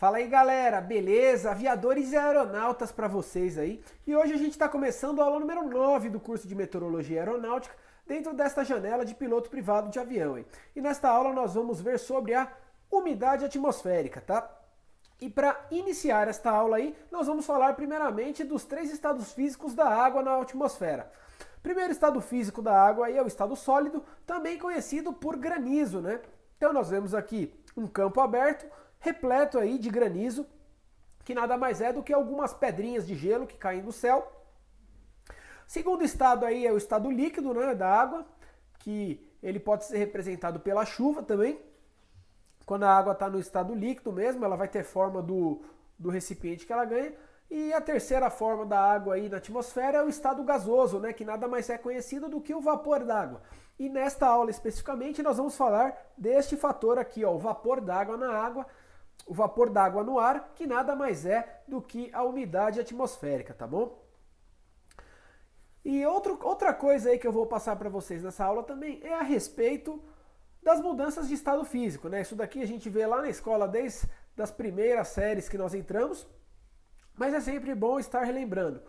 Fala aí galera, beleza? Aviadores e aeronautas para vocês aí. E hoje a gente está começando a aula número 9 do curso de Meteorologia Aeronáutica dentro desta janela de piloto privado de avião. Hein? E nesta aula nós vamos ver sobre a umidade atmosférica, tá? E para iniciar esta aula aí, nós vamos falar primeiramente dos três estados físicos da água na atmosfera. Primeiro estado físico da água aí é o estado sólido, também conhecido por granizo, né? Então nós vemos aqui um campo aberto, repleto aí de granizo, que nada mais é do que algumas pedrinhas de gelo que caem do céu. Segundo estado aí é o estado líquido, né, da água, que ele pode ser representado pela chuva também. Quando a água está no estado líquido mesmo, ela vai ter forma do recipiente que ela ganha. E a terceira forma da água aí na atmosfera é o estado gasoso, né, que nada mais é conhecido do que o vapor d'água. E nesta aula especificamente nós vamos falar deste fator aqui, ó, o vapor d'água na água, o vapor d'água no ar, que nada mais é do que a umidade atmosférica, tá bom? E outra coisa aí que eu vou passar para vocês nessa aula também é a respeito das mudanças de estado físico, né? Isso daqui a gente vê lá na escola desde as primeiras séries que nós entramos, mas é sempre bom estar relembrando.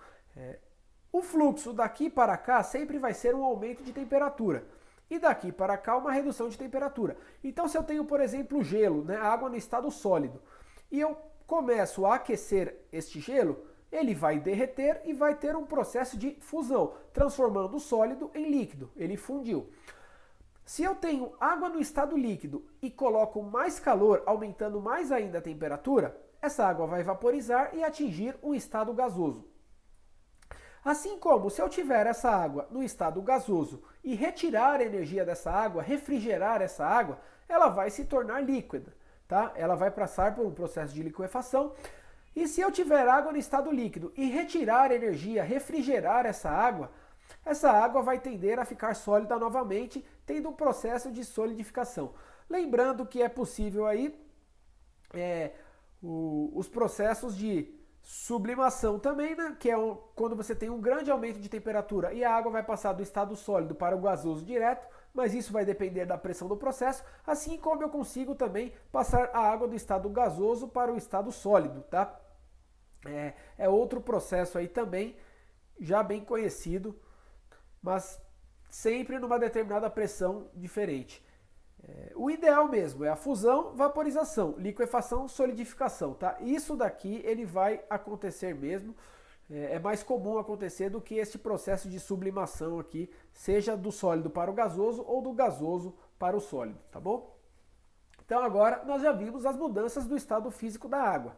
O fluxo daqui para cá sempre vai ser um aumento de temperatura. E daqui para cá uma redução de temperatura. Então se eu tenho, por exemplo, gelo, né, água no estado sólido, e eu começo a aquecer este gelo, ele vai derreter e vai ter um processo de fusão, transformando o sólido em líquido. Ele fundiu. Se eu tenho água no estado líquido e coloco mais calor, aumentando mais ainda a temperatura, essa água vai vaporizar e atingir um estado gasoso. Assim como se eu tiver essa água no estado gasoso e retirar a energia dessa água, refrigerar essa água, ela vai se tornar líquida, tá? Ela vai passar por um processo de liquefação. E se eu tiver água no estado líquido e retirar a energia, refrigerar essa água vai tender a ficar sólida novamente, tendo um processo de solidificação. Lembrando que é possível aí os processos de sublimação também, né? Que é quando você tem um grande aumento de temperatura e a água vai passar do estado sólido para o gasoso direto, mas isso vai depender da pressão do processo, assim como eu consigo também passar a água do estado gasoso para o estado sólido, tá? É outro processo aí também, já bem conhecido, mas sempre numa determinada pressão diferente. O ideal mesmo é a fusão, vaporização, liquefação, solidificação, tá? Isso daqui ele vai acontecer mesmo, é mais comum acontecer do que este processo de sublimação aqui, seja do sólido para o gasoso ou do gasoso para o sólido, tá bom? Então agora nós já vimos as mudanças do estado físico da água.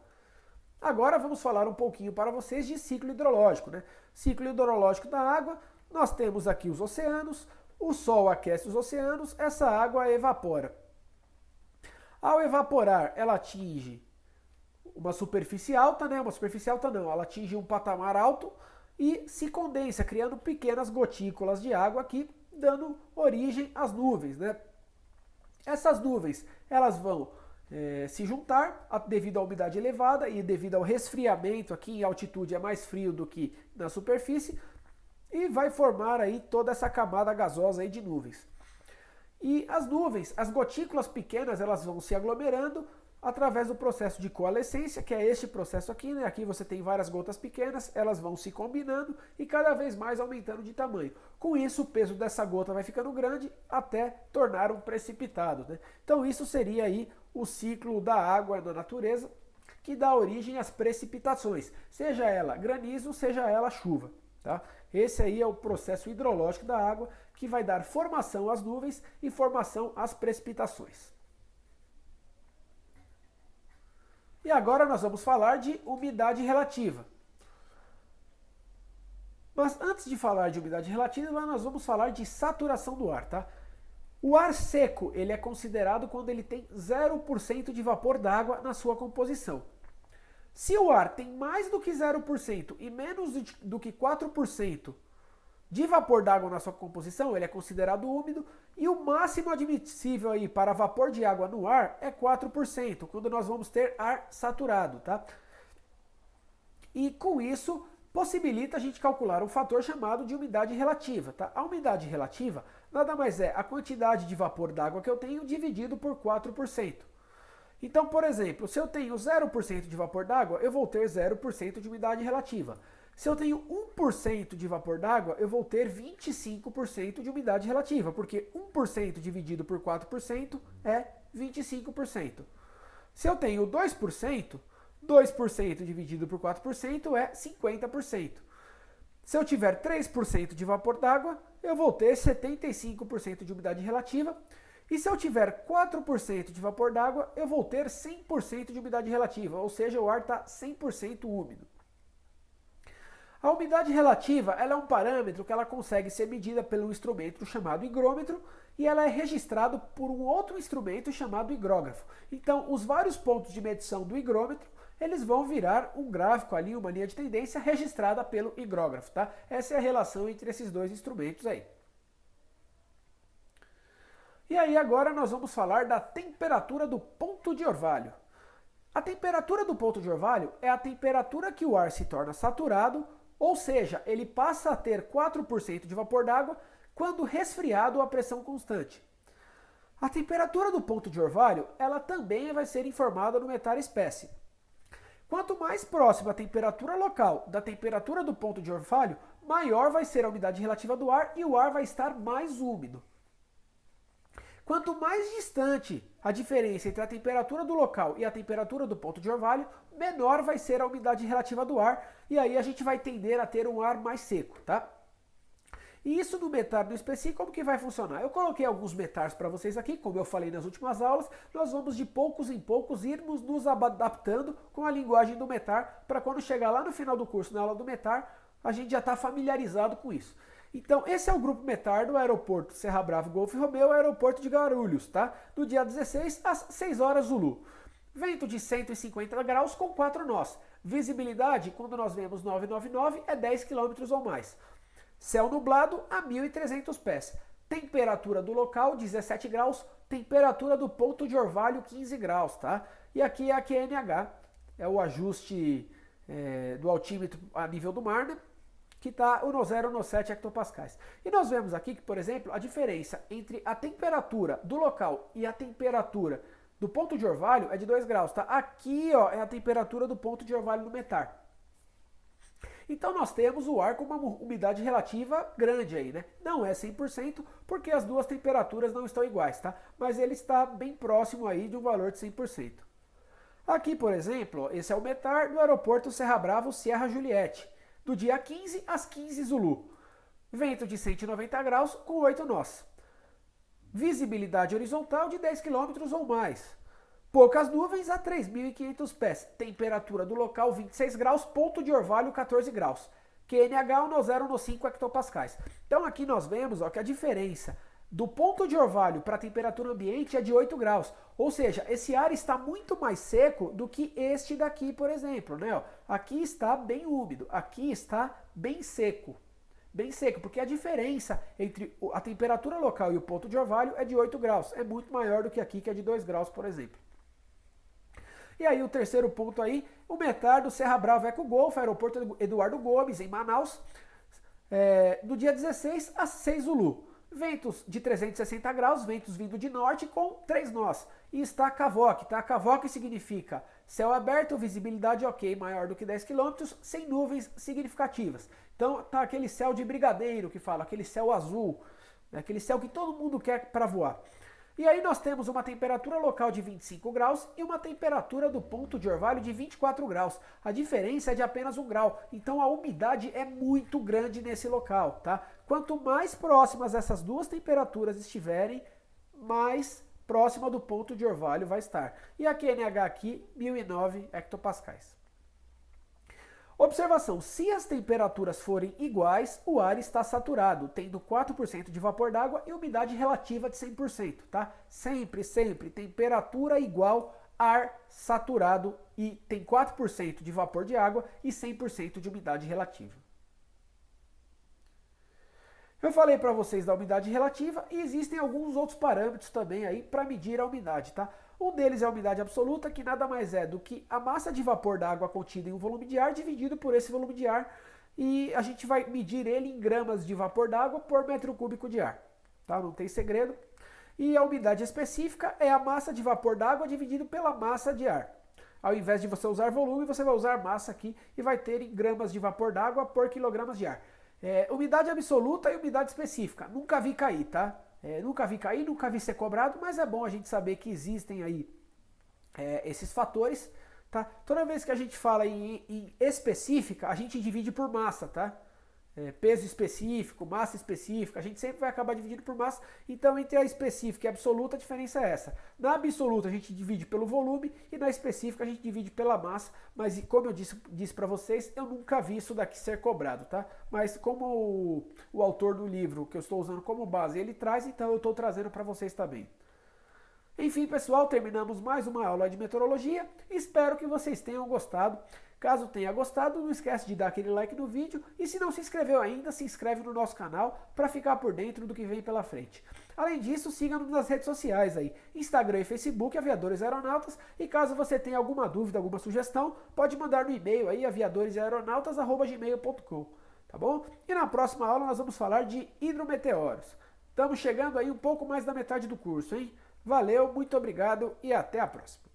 Agora vamos falar um pouquinho para vocês de ciclo hidrológico, né? Ciclo hidrológico da água, nós temos aqui os oceanos. O Sol aquece os oceanos, essa água evapora. Ao evaporar, ela atinge uma superfície alta, né? Uma superfície alta não, ela atinge um patamar alto e se condensa, criando pequenas gotículas de água aqui, dando origem às nuvens, né? Essas nuvens, elas vão se juntar devido à umidade elevada e devido ao resfriamento, aqui em altitude é mais frio do que na superfície, e vai formar aí toda essa camada gasosa aí de nuvens. E as nuvens, as gotículas pequenas, elas vão se aglomerando através do processo de coalescência, que é este processo aqui, né? Aqui você tem várias gotas pequenas, elas vão se combinando e cada vez mais aumentando de tamanho. Com isso, o peso dessa gota vai ficando grande até tornar um precipitado, né? Então isso seria aí o ciclo da água na natureza, que dá origem às precipitações, seja ela granizo, seja ela chuva, tá? Esse aí é o processo hidrológico da água que vai dar formação às nuvens e formação às precipitações. E agora nós vamos falar de umidade relativa. Mas antes de falar de umidade relativa, nós vamos falar de saturação do ar, tá? O ar seco, ele é considerado quando ele tem 0% de vapor d'água na sua composição. Se o ar tem mais do que 0% e menos do que 4% de vapor d'água na sua composição, ele é considerado úmido, e o máximo admissível aí para vapor de água no ar é 4%, quando nós vamos ter ar saturado, tá? E com isso, possibilita a gente calcular um fator chamado de umidade relativa, tá? A umidade relativa nada mais é a quantidade de vapor d'água que eu tenho dividido por 4%. Então, por exemplo, se eu tenho 0% de vapor d'água, eu vou ter 0% de umidade relativa. Se eu tenho 1% de vapor d'água, eu vou ter 25% de umidade relativa, porque 1% dividido por 4% é 25%. Se eu tenho 2%, 2% dividido por 4% é 50%. Se eu tiver 3% de vapor d'água, eu vou ter 75% de umidade relativa. E se eu tiver 4% de vapor d'água, eu vou ter 100% de umidade relativa, ou seja, o ar está 100% úmido. A umidade relativa ela é um parâmetro que ela consegue ser medida pelo instrumento chamado higrômetro e ela é registrado por um outro instrumento chamado higrógrafo. Então, os vários pontos de medição do higrômetro eles vão virar um gráfico ali, uma linha de tendência registrada pelo higrógrafo, tá? Essa é a relação entre esses dois instrumentos aí. E aí agora nós vamos falar da temperatura do ponto de orvalho. A temperatura do ponto de orvalho é a temperatura que o ar se torna saturado, ou seja, ele passa a ter 4% de vapor d'água quando resfriado a pressão constante. A temperatura do ponto de orvalho, ela também vai ser informada no metar espécie. Quanto mais próxima a temperatura local da temperatura do ponto de orvalho, maior vai ser a umidade relativa do ar e o ar vai estar mais úmido. Quanto mais distante a diferença entre a temperatura do local e a temperatura do ponto de orvalho, menor vai ser a umidade relativa do ar e aí a gente vai tender a ter um ar mais seco, tá? E isso no metar no específico, como que vai funcionar? Eu coloquei alguns metars para vocês aqui, como eu falei nas últimas aulas, nós vamos de poucos em poucos irmos nos adaptando com a linguagem do metar, para quando chegar lá no final do curso, na aula do metar, a gente já está familiarizado com isso. Então, esse é o grupo metar do aeroporto Serra Brava Golf Romeo, aeroporto de Guarulhos, tá? Do dia 16 às 6 horas Zulu. Vento de 150 graus com 4 nós. Visibilidade, quando nós vemos 999, é 10 km ou mais. Céu nublado a 1.300 pés. Temperatura do local 17 graus. Temperatura do ponto de orvalho 15 graus, tá? E aqui é a QNH, é o ajuste do altímetro a nível do mar, né? Que está no 0 no 7 hectopascais. E nós vemos aqui que, por exemplo, a diferença entre a temperatura do local e a temperatura do ponto de orvalho é de 2 graus, tá? Aqui, ó, é a temperatura do ponto de orvalho no metar. Então nós temos o ar com uma umidade relativa grande aí, né? Não é 100%, porque as duas temperaturas não estão iguais, tá? Mas ele está bem próximo aí de um valor de 100%. Aqui, por exemplo, esse é o metar do aeroporto Serra Brava Sierra Juliette, do dia 15 às 15 Zulu. Vento de 190 graus com 8 nós. Visibilidade horizontal de 10 km ou mais. Poucas nuvens a 3.500 pés. Temperatura do local 26 graus, ponto de orvalho 14 graus. QNH no 0 no 5 hectopascais. Então aqui nós vemos ó, que a diferença do ponto de orvalho para a temperatura ambiente é de 8 graus. Ou seja, esse ar está muito mais seco do que este daqui, por exemplo. Né? Ó, aqui está bem úmido, aqui está bem seco. Bem seco, porque a diferença entre a temperatura local e o ponto de orvalho é de 8 graus. É muito maior do que aqui, que é de 2 graus, por exemplo. E aí o terceiro ponto aí, o metar do Serra Brava Eco Golf, aeroporto Eduardo Gomes, em Manaus, do dia 16 às 6 Zulu. Ventos de 360 graus, ventos vindo de norte com 3 nós. E está CAVOC, tá? CAVOC significa céu aberto, visibilidade ok, maior do que 10 km, sem nuvens significativas. Então tá aquele céu de brigadeiro que fala, aquele céu azul, aquele céu que todo mundo quer para voar. E aí nós temos uma temperatura local de 25 graus e uma temperatura do ponto de orvalho de 24 graus. A diferença é de apenas 1 grau, então a umidade é muito grande nesse local, tá? Quanto mais próximas essas duas temperaturas estiverem, mais próxima do ponto de orvalho vai estar. E a QNH aqui, 1.009 hectopascais. Observação, se as temperaturas forem iguais, o ar está saturado, tendo 4% de vapor d'água e umidade relativa de 100%, tá? Sempre, sempre, temperatura igual, ar saturado e tem 4% de vapor de água e 100% de umidade relativa. Eu falei para vocês da umidade relativa e existem alguns outros parâmetros também aí para medir a umidade, tá? Um deles é a umidade absoluta, que nada mais é do que a massa de vapor da água contida em um volume de ar dividido por esse volume de ar, e a gente vai medir ele em gramas de vapor d'água por metro cúbico de ar, tá? Não tem segredo. E a umidade específica é a massa de vapor d'água dividido pela massa de ar. Ao invés de você usar volume, você vai usar massa aqui e vai ter em gramas de vapor d'água por quilogramas de ar. Umidade absoluta e umidade específica. Nunca vi cair, tá? Nunca vi cair, nunca vi ser cobrado, mas é bom a gente saber que existem aí esses fatores, tá? Toda vez que a gente fala em específica, a gente divide por massa, tá? Peso específico, massa específica, a gente sempre vai acabar dividindo por massa, então entre a específica e a absoluta a diferença é essa. Na absoluta a gente divide pelo volume e na específica a gente divide pela massa, mas como eu disse para vocês, eu nunca vi isso daqui ser cobrado, tá? Mas como o autor do livro que eu estou usando como base, ele traz, então eu estou trazendo para vocês também. Enfim, pessoal, terminamos mais uma aula de meteorologia, espero que vocês tenham gostado. Caso tenha gostado, não esquece de dar aquele like no vídeo e se não se inscreveu ainda, se inscreve no nosso canal para ficar por dentro do que vem pela frente. Além disso, siga-nos nas redes sociais aí, Instagram e Facebook, Aviadores Aeronautas, e caso você tenha alguma dúvida, alguma sugestão, pode mandar no e-mail aí, aviadoresaeronautas@gmail.com, tá bom? E na próxima aula nós vamos falar de hidrometeoros. Estamos chegando aí um pouco mais da metade do curso, hein? Valeu, muito obrigado e até a próxima.